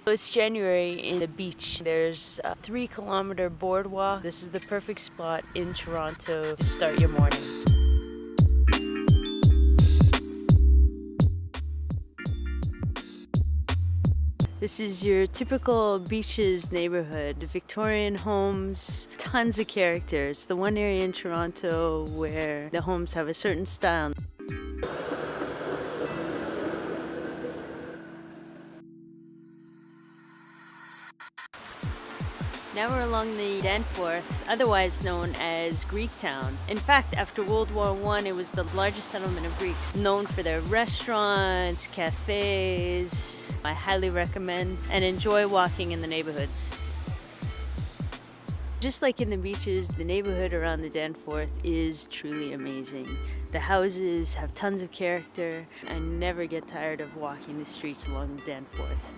It's January in the beach. There's a 3-kilometer boardwalk. This is the perfect spot in Toronto to start your morning. This is your typical beaches neighborhood. Victorian homes, tons of characters. The one area in Toronto where the homes have a certain style. Now we're along the Danforth, otherwise known as Greektown. In fact, after World War I, it was the largest settlement of Greeks, known for their restaurants, cafes. I highly recommend and enjoy walking in the neighborhoods. Just like in the beaches, the neighborhood around the Danforth is truly amazing. The houses have tons of character. I never get tired of walking the streets along the Danforth.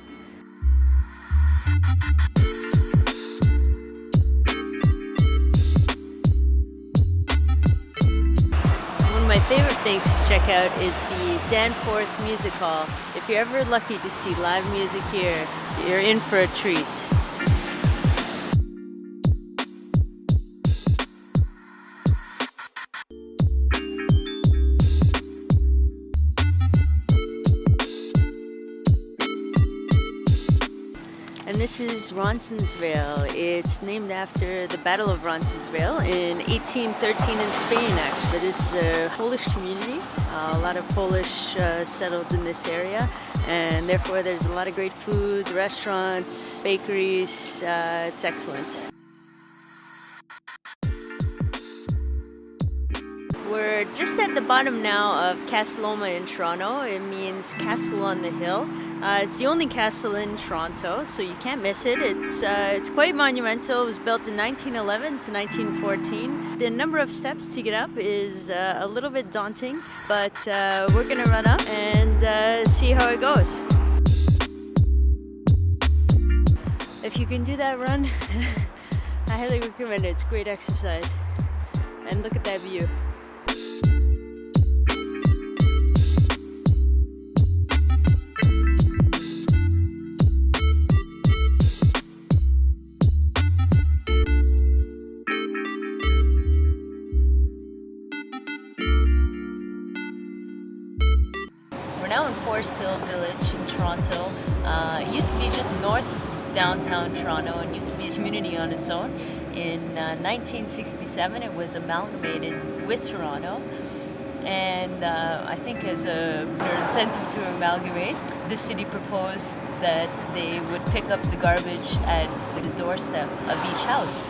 My favorite things to check out is the Danforth Music Hall. If you're ever lucky to see live music here, you're in for a treat. And this is Roncesvalles. It's named after the Battle of Roncesvalles in 1813 in Spain, actually. This is a Polish community. A lot of Polish settled in this area, and therefore there's a lot of great food, restaurants, bakeries. It's excellent. We're just at the bottom now of Castleloma in Toronto. It means castle on the hill. It's the only castle in Toronto, so you can't miss it. It's quite monumental. It was built in 1911 to 1914. The number of steps to get up is a little bit daunting, but we're gonna run up and see how it goes. If you can do that run, I highly recommend it. It's great exercise. And look at that view. Now in Forest Hill Village in Toronto. It used to be just north of downtown Toronto and used to be a community on its own. In 1967 it was amalgamated with Toronto, and I think as an incentive to amalgamate, the city proposed that they would pick up the garbage at the doorstep of each house.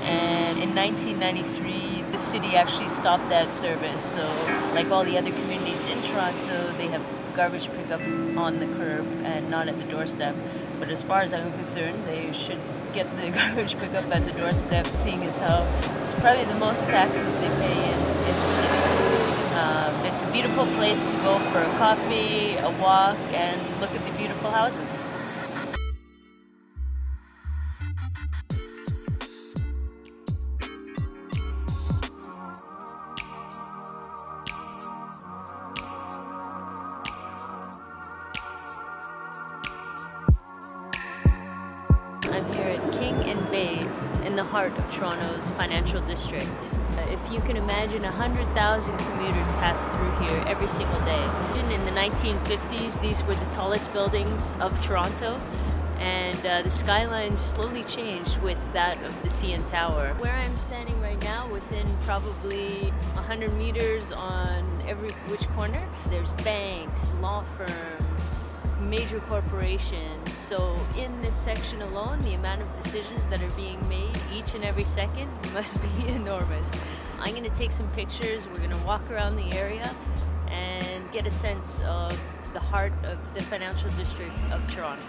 And in 1993, the city actually stopped that service. So like all the other communities in Toronto, they have garbage pickup on the curb and not at the doorstep. But as far as I'm concerned, they should get the garbage pickup at the doorstep, seeing as how it's probably the most taxes they pay in the city. It's a beautiful place to go for a coffee, a walk, and look at the beautiful houses. I'm here at King and Bay in the heart of Toronto's financial district. If you can imagine, 100,000 commuters pass through here every single day. In the 1950s, these were the tallest buildings of Toronto, and the skyline slowly changed with that of the CN Tower. Where I'm standing right now, within probably 100 meters on every which corner, there's banks, law firms, major corporations. So in this section alone, the amount of decisions that are being made each and every second must be enormous. I'm going to take some pictures. We're going to walk around the area and get a sense of the heart of the financial district of Toronto.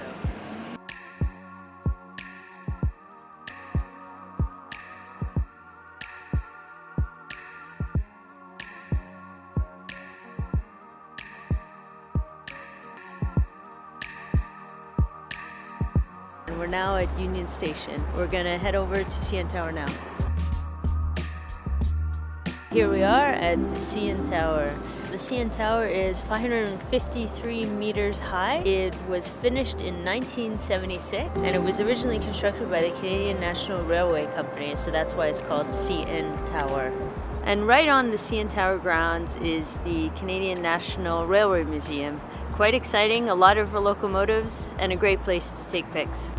We're now at Union Station. We're gonna head over to CN Tower now. Here we are at the CN Tower. The CN Tower is 553 meters high. It was finished in 1976 and it was originally constructed by the Canadian National Railway Company, so that's why it's called CN Tower. And right on the CN Tower grounds is the Canadian National Railway Museum. Quite exciting, a lot of locomotives, and a great place to take pics.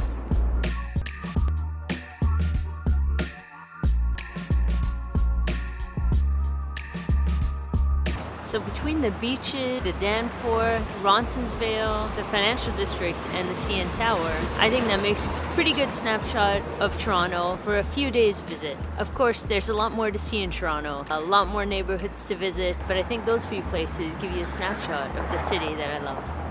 So between the beaches, the Danforth, Ronsonsvale, the financial district, and the CN Tower, I think that makes a pretty good snapshot of Toronto for a few days visit. Of course, there's a lot more to see in Toronto, a lot more neighborhoods to visit, but I think those few places give you a snapshot of the city that I love.